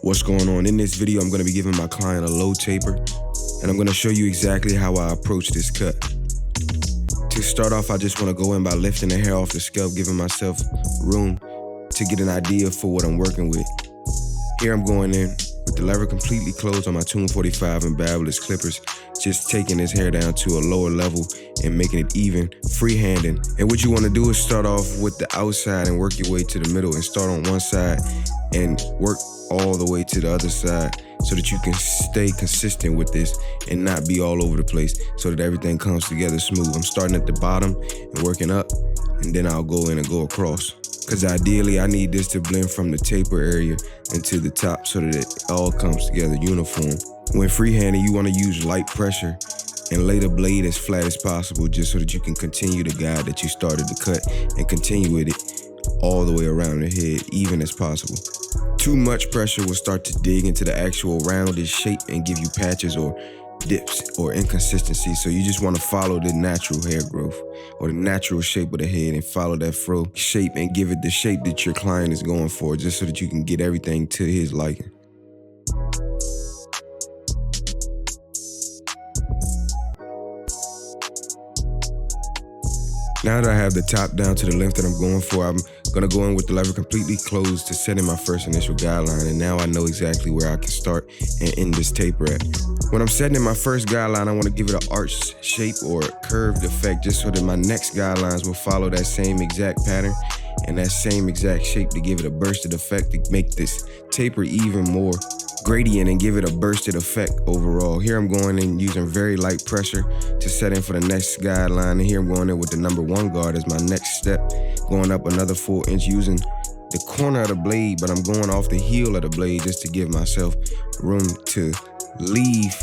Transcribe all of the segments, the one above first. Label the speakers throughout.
Speaker 1: What's going on? In this video, I'm going to be giving my client a low taper, and I'm going to show you exactly how I approach this cut. To start off, I just want to go in by lifting the hair off the scalp, giving myself room to get an idea for what I'm working with. Here I'm going in with the lever completely closed on my Tune 45 and barberless clippers, just taking this hair down to a lower level and making it even, freehanding. And what you want to do is start off with the outside and work your way to the middle, and start on one side and work all the way to the other side so that you can stay consistent with this and not be all over the place, so that everything comes together smooth. I'm starting at the bottom and working up, and then I'll go in and go across. Because ideally, I need this to blend from the taper area into the top so that it all comes together uniform. When freehanding, you want to use light pressure and lay the blade as flat as possible, just so that you can continue the guide that you started to cut and continue with it all the way around the head, even as possible. Too much pressure will start to dig into the actual rounded shape and give you patches or dips or inconsistency. So you just want to follow the natural hair growth or the natural shape of the head and follow that fro shape and give it the shape that your client is going for, just so that you can get everything to his liking. Now that I have the top down to the length that I'm going for, I'm gonna go in with the lever completely closed to set in my first initial guideline, and now I know exactly where I can start and end this taper at. When I'm setting in my first guideline, I wanna give it an arched shape or a curved effect, just so that my next guidelines will follow that same exact pattern and that same exact shape to give it a bursted effect to make this taper even more gradient and give it a bursted effect overall. Here I'm going in using very light pressure to set in for the next guideline, and here I'm going in with the number 1 guard as my next step, going up another 4 inch using the corner of the blade, but I'm going off the heel of the blade just to give myself room to leave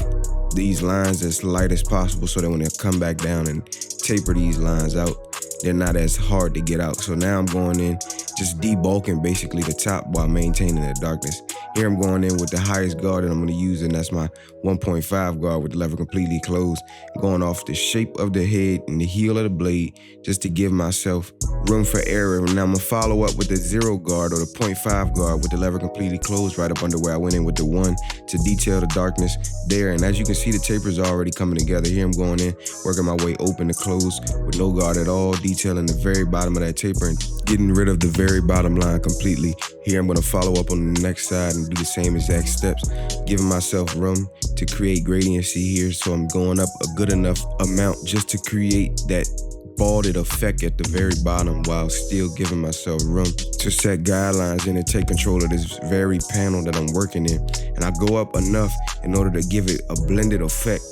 Speaker 1: these lines as light as possible, so that when I come back down and taper these lines out, they're not as hard to get out. So now I'm going in just debulking basically the top while maintaining the darkness. Here I'm going in with the highest guard that I'm going to use, and that's my 1.5 guard with the lever completely closed, going off the shape of the head and the heel of the blade just to give myself room for error. And now I'm going to follow up with the 0 guard or the 0.5 guard with the lever completely closed right up under where I went in with the 1 to detail the darkness there. And as you can see, the tapers are already coming together. Here I'm going in, working my way open to close with no guard at all, detailing the very bottom of that taper and getting rid of the very bottom line completely. Here I'm going to follow up on the next side and do the same exact steps, giving myself room to create gradiency here. So I'm going up a good enough amount just to create that balded effect at the very bottom, while still giving myself room to set guidelines in and take control of this very panel that I'm working in. And I go up enough in order to give it a blended effect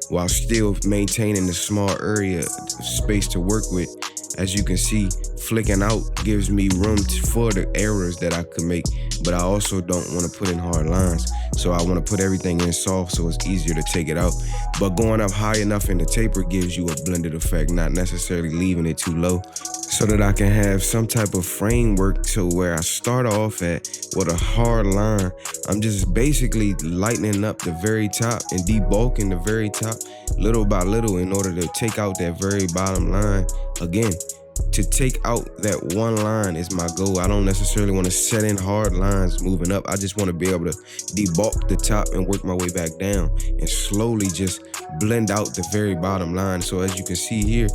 Speaker 1: while still maintaining the small area space to work with. As you can see, flicking out gives me room for the errors that I could make, but I also don't want to put in hard lines. So I want to put everything in soft so it's easier to take it out. But going up high enough in the taper gives you a blended effect, not necessarily leaving it too low, so that I can have some type of framework to where I start off at with a hard line. I'm just basically lightening up the very top and debulking the very top little by little in order to take out that very bottom line. Again, to take out that one line is my goal. I don't necessarily want to set in hard lines moving up. I just want to be able to debulk the top and work my way back down and slowly just blend out the very bottom line. So as you can see here,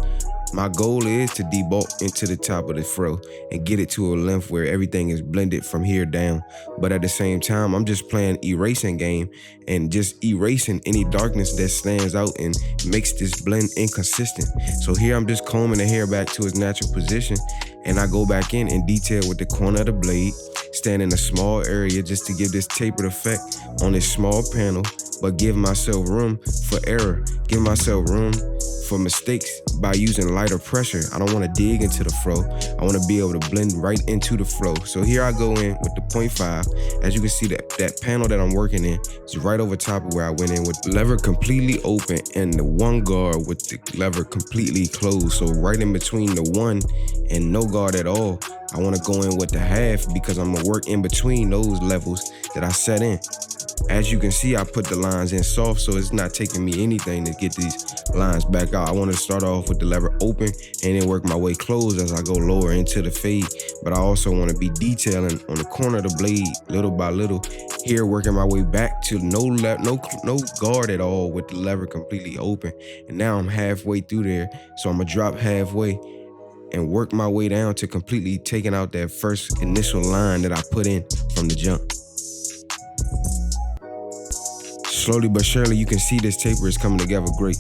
Speaker 1: my goal is to debulk into the top of the fro and get it to a length where everything is blended from here down. But at the same time, I'm just playing erasing game and just erasing any darkness that stands out and makes this blend inconsistent. So here I'm just combing the hair back to its natural position, and I go back in and detail with the corner of the blade, stand in a small area just to give this tapered effect on this small panel, but give myself room for error, give myself room for mistakes by using lighter pressure. I don't want to dig into the fro. I want to be able to blend right into the fro. So here I go in with the 0.5. As you can see, that panel that I'm working in is right over top of where I went in with the lever completely open and the 1 guard with the lever completely closed. So right in between the 1 and no guard at all, I want to go in with the 1/2 because I'm going to work in between those levels that I set in. As you can see, I put the lines in soft, so it's not taking me anything to get these lines back out. I want to start off with the lever open and then work my way closed as I go lower into the fade. But I also want to be detailing on the corner of the blade little by little Here, working my way back to no guard at all with the lever completely open. And now I'm halfway through there. So I'm gonna drop halfway and work my way down to completely taking out that first initial line that I put in from the jump. Slowly but surely, you can see this taper is coming together great.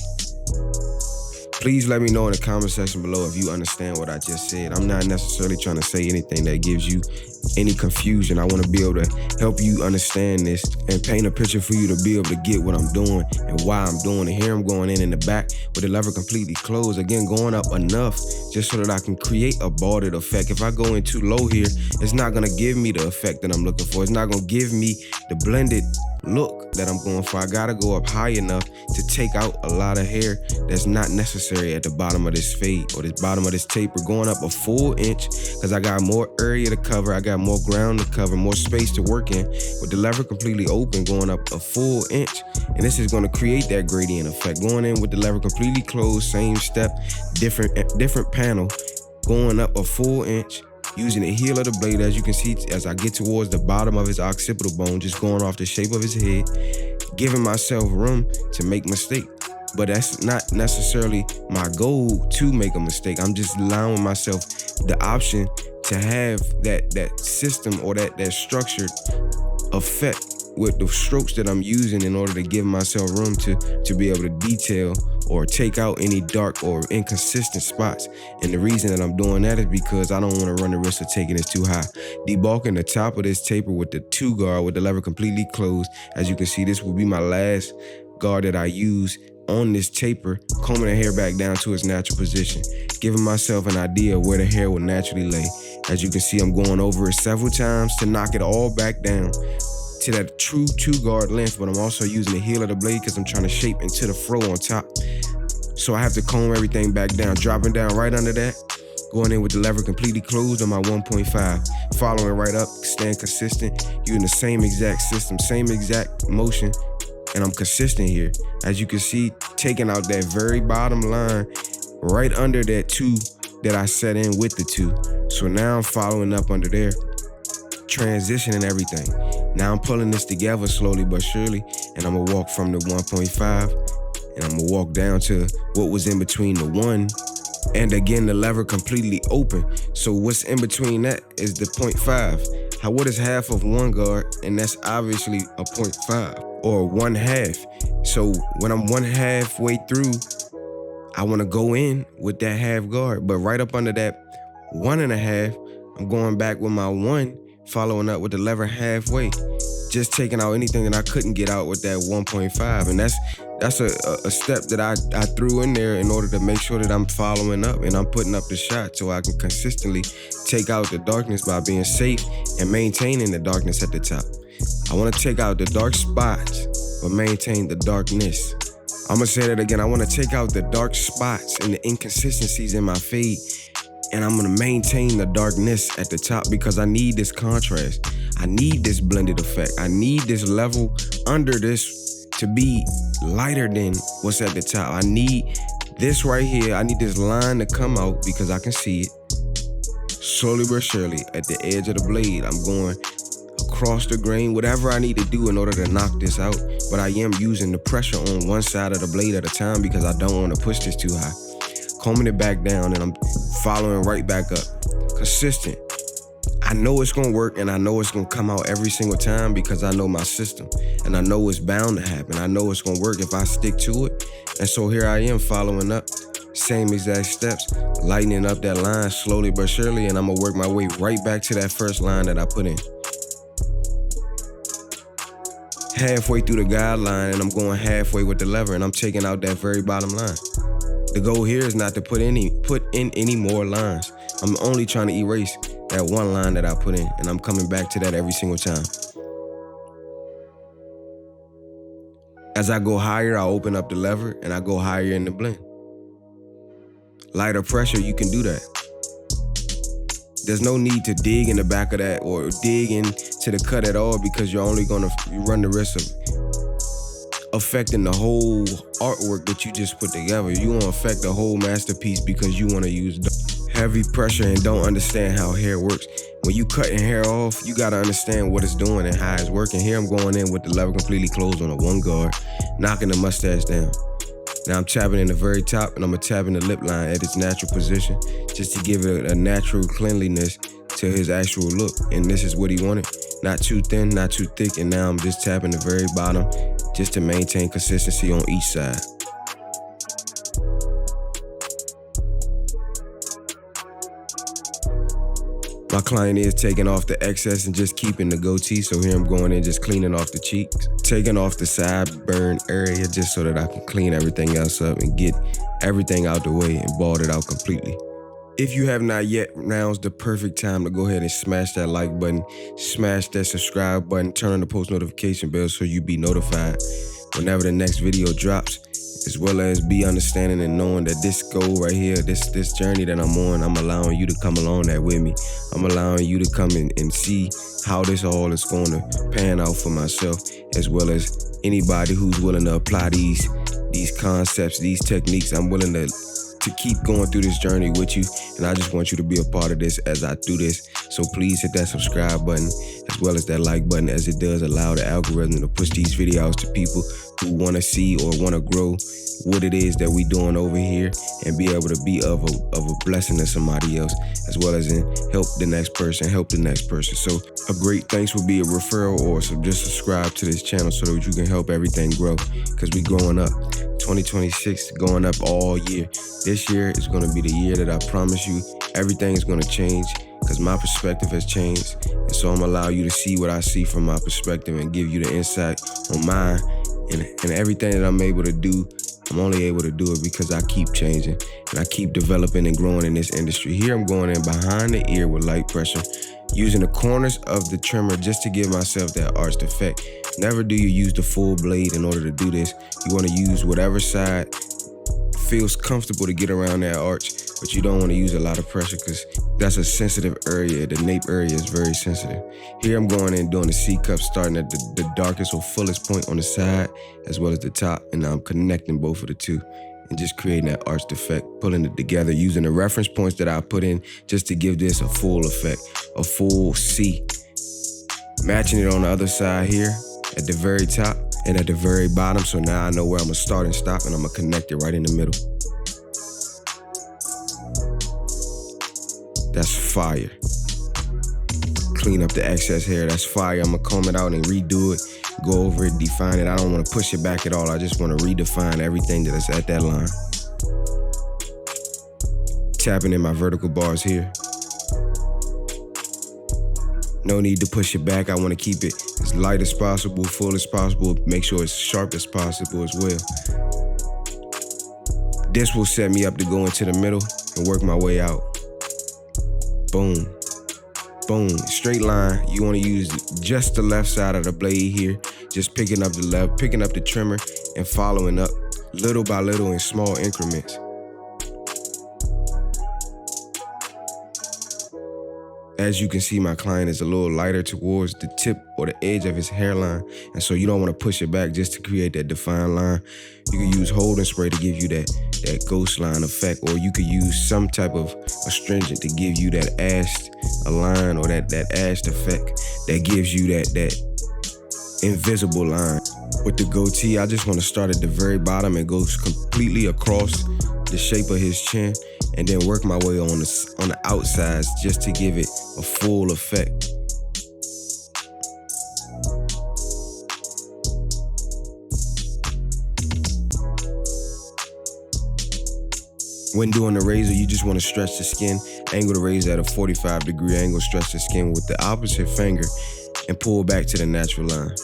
Speaker 1: Please let me know in the comment section below if you understand what I just said. I'm not necessarily trying to say anything that gives you any confusion. I want to be able to help you understand this and paint a picture for you to be able to get what I'm doing and why I'm doing it. Here I'm going in the back with the lever completely closed. Again, going up enough just so that I can create a balded effect. If I go in too low here, it's not going to give me the effect that I'm looking for. It's not going to give me the blended look that I'm going for. I gotta go up high enough to take out a lot of hair that's not necessary at the bottom of this fade or this bottom of this taper. Going up a full inch because I got more area to cover, I got more ground to cover, more space to work in. With the lever completely open, going up a full inch, and this is going to create that gradient effect. Going in with the lever completely closed, same step, different panel, going up a full inch, using the heel of the blade, as you can see, as I get towards the bottom of his occipital bone, just going off the shape of his head, giving myself room to make mistake. But that's not necessarily my goal to make a mistake. I'm just allowing myself the option to have that system or that structured effect with the strokes that I'm using in order to give myself room to be able to detail or take out any dark or inconsistent spots. And the reason that I'm doing that is because I don't want to run the risk of taking this too high. Debulking the top of this taper with the 2 guard with the lever completely closed. As you can see, this will be my last guard that I use on this taper, combing the hair back down to its natural position, giving myself an idea of where the hair will naturally lay. As you can see, I'm going over it several times to knock it all back down to that true 2 guard length, but I'm also using the heel of the blade because I'm trying to shape into the fro on top. So I have to comb everything back down, dropping down right under that, going in with the lever completely closed on my 1.5, following right up, staying consistent, using the same exact system, same exact motion, and I'm consistent here. As you can see, taking out that very bottom line right under that 2 that I set in with the 2. So now I'm following up under there, transitioning everything. Now I'm pulling this together slowly but surely, and I'm gonna walk from the 1.5, and I'm gonna walk down to what was in between the 1, and again, the lever completely open. So what's in between that is the 0.5. What is half of 1 guard? And that's obviously a 0.5 or 1/2. So when I'm 1/2 way through, I wanna go in with that half guard, but right up under that 1.5, I'm going back with my 1, following up with the lever halfway, just taking out anything that I couldn't get out with that 1.5. And that's a step that I threw in there in order to make sure that I'm following up and I'm putting up the shot so I can consistently take out the darkness by being safe and maintaining the darkness at the top. I want to take out the dark spots, but maintain the darkness. I'm gonna say that again. I want to take out the dark spots and the inconsistencies in my fade, and I'm gonna maintain the darkness at the top because I need this contrast. I need this blended effect. I need this level under this to be lighter than what's at the top. I need this right here. I need this line to come out because I can see it. Slowly but surely, at the edge of the blade, I'm going across the grain, whatever I need to do in order to knock this out. But I am using the pressure on one side of the blade at a time because I don't want to push this too high. Combing it back down, and I'm following right back up. Consistent. I know it's gonna work, and I know it's gonna come out every single time because I know my system, and I know it's bound to happen. I know it's gonna work if I stick to it. And so here I am following up, same exact steps, lightening up that line slowly but surely, and I'm gonna work my way right back to that first line that I put in. Halfway through the guideline, and I'm going halfway with the lever, and I'm taking out that very bottom line. The goal here is not to put in any more lines. I'm only trying to erase that 1 line that I put in, and I'm coming back to that every single time. As I go higher, I open up the lever, and I go higher in the blend. Lighter pressure, you can do that. There's no need to dig in the back of that or dig into the cut at all because you're only gonna run the risk of affecting the whole artwork that you just put together. You won't affect the whole masterpiece because you want to use heavy pressure and don't understand how hair works. When you cutting hair off, you gotta understand what it's doing and how it's working. Here I'm going in with the lever completely closed on a one guard, knocking the mustache down. Now I'm tapping in the very top, and I'm gonna tap in the lip line at its natural position, just to give it a natural cleanliness to his actual look. And this is what he wanted. Not too thin, not too thick, and now I'm just tapping the very bottom just to maintain consistency on each side. My client is taking off the excess and just keeping the goatee, so here I'm going in just cleaning off the cheeks, taking off the sideburn area just so that I can clean everything else up and get everything out the way and bald it out completely. If you have not yet, now's the perfect time to go ahead and smash that like button, smash that subscribe button, turn on the post notification bell so you be notified whenever the next video drops, as well as be understanding and knowing that this goal right here, this journey that I'm on, I'm allowing you to come along that with me. I'm allowing you to come in and see how this all is going to pan out for myself, as well as anybody who's willing to apply these concepts, these techniques. I'm willing to keep going through this journey with you, and I just want you to be a part of this as I do this. So please hit that subscribe button as well as that like button, as it does allow the algorithm to push these videos to people who want to see or want to grow what it is that we doing over here and be able to be of a blessing to somebody else, as well as in help the next person. So a great thanks would be a referral, or so just subscribe to this channel so that you can help everything grow, because we growing up. 2026 going up all year. This year is going to be the year that I promise you everything is going to change, because my perspective has changed, and so I'm gonna allow you to see what I see from my perspective and give you the insight on mine, and everything that I'm able to do. I'm only able to do it because I keep changing and I keep developing and growing in this industry. Here I'm going in behind the ear with light pressure, using the corners of the trimmer just to give myself that arched effect. Never do you use the full blade in order to do this. You want to use whatever side feels comfortable to get around that arch, but you don't want to use a lot of pressure because that's a sensitive area. The nape area is very sensitive. Here I'm going in doing the C-cup, starting at the darkest or fullest point on the side as well as the top, and now I'm connecting both of the two and just creating that arched effect, pulling it together using the reference points that I put in just to give this a full effect, a full C. Matching it on the other side here at the very top and at the very bottom, so now I know where I'm gonna start and stop, and I'm gonna connect it right in the middle. That's fire. Clean up the excess hair, that's fire. I'm gonna comb it out and redo it, go over it, define it. I don't wanna push it back at all. I just wanna redefine everything that's at that line. Tapping in my vertical bars here. No need to push it back. I wanna keep it as light as possible, full as possible, make sure it's sharp as possible as well. This will set me up to go into the middle and work my way out. Boom, boom, straight line. You wanna use just the left side of the blade here, just picking up the trimmer and following up little by little in small increments. As you can see, my client is a little lighter towards the tip or the edge of his hairline, and so you don't want to push it back just to create that defined line. You can use holding spray to give you that ghost line effect, or you could use some type of astringent to give you that ashed line, or that ashed effect that gives you that invisible line. With the goatee, I just want to start at the very bottom and go completely across the shape of his chin, and then work my way on the outsides just to give it a full effect. When doing the razor, you just want to stretch the skin, angle the razor at a 45-degree angle, stretch the skin with the opposite finger, and pull back to the natural line.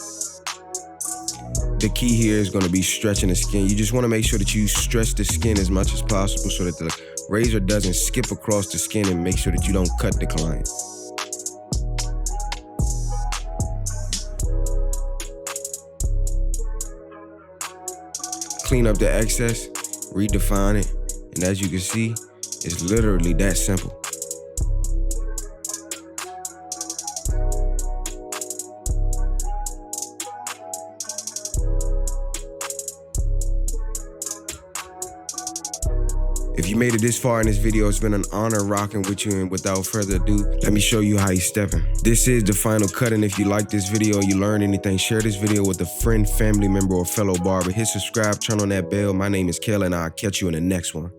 Speaker 1: The key here is going to be stretching the skin. You just want to make sure that you stretch the skin as much as possible so that the razor doesn't skip across the skin, and make sure that you don't cut the client. Clean up the excess, redefine it, and as you can see, it's literally that simple. If you made it this far in this video, it's been an honor rocking with you, and without further ado, let me show you how he's stepping. This is the final cut, and if you like this video or you learned anything, share this video with a friend, family member, or fellow barber. Hit subscribe, turn on that bell. My name is Kel, and I'll catch you in the next one.